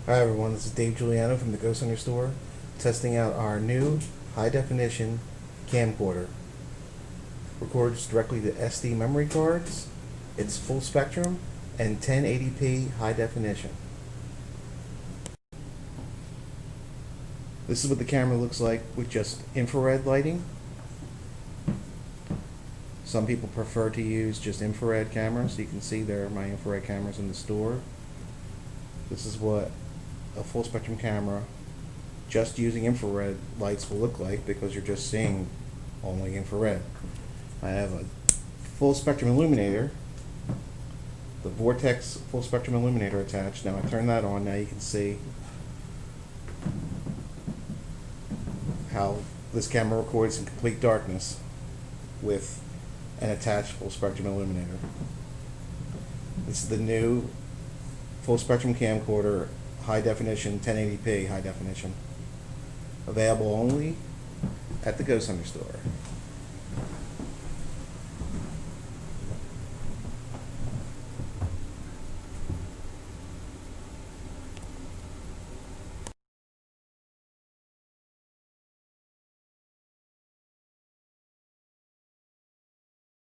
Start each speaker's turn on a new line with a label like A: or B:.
A: Hi everyone, this is Dave Giuliano from the Ghost Hunter store, testing out our new high definition camcorder. Records directly to SD memory cards. It's full spectrum and 1080p high definition. This is what the camera looks like with just infrared lighting. Some people prefer to use just infrared cameras. You can see there are my infrared cameras in the store. This is what a full spectrum camera just using infrared lights will look like, because you're just seeing only infrared. I have a full spectrum illuminator, the Vortex full spectrum illuminator attached. Now I turn that on, now you can see how this camera records in complete darkness with an attached full spectrum illuminator. This is the new full spectrum camcorder, high definition, 1080p high definition. Available only at the Ghost Hunter store.